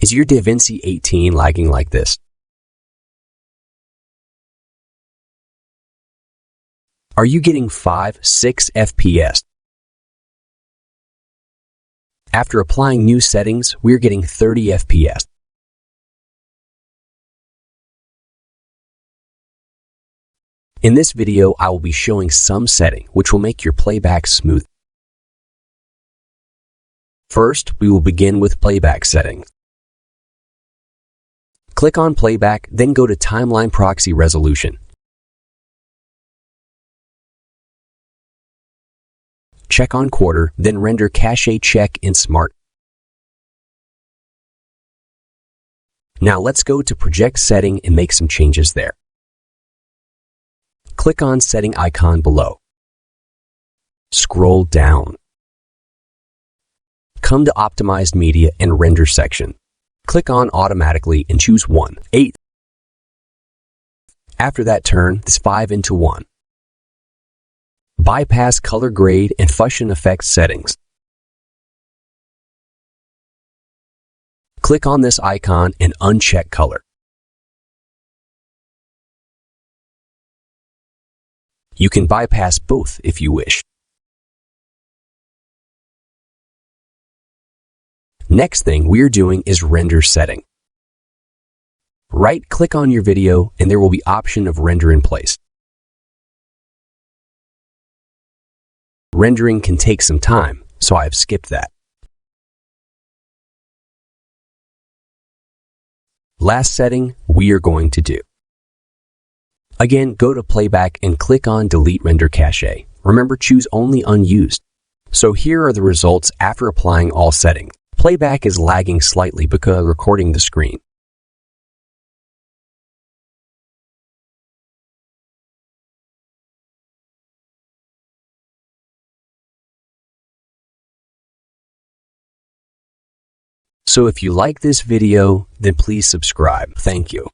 Is your DaVinci 18 lagging like this? Are you getting 5-6 FPS? After applying new settings, we're getting 30 FPS. In this video, I will be showing some setting which will make your playback smooth. First, we will begin with playback settings. Click on Playback, then go to Timeline Proxy Resolution. Check on Quarter, then Render Cache check in Smart. Now let's go to Project Setting and make some changes there. Click on Setting icon below. Scroll down. Come to Optimized Media and Render section. Click on Automatically and choose 1/8. After that, turn this 5 into 1. Bypass color grade and fusion effects settings. Click on this icon and uncheck color. You can bypass both if you wish. Next thing we're doing is render setting. Right-click on your video and there will be option of render in place. Rendering can take some time, so I've skipped that. Last setting we are going to do. Again, go to Playback and click on Delete Render Cache. Remember, choose only unused. So here are the results after applying all settings. Playback is lagging slightly because of recording the screen. So if you like this video, then please subscribe. Thank you.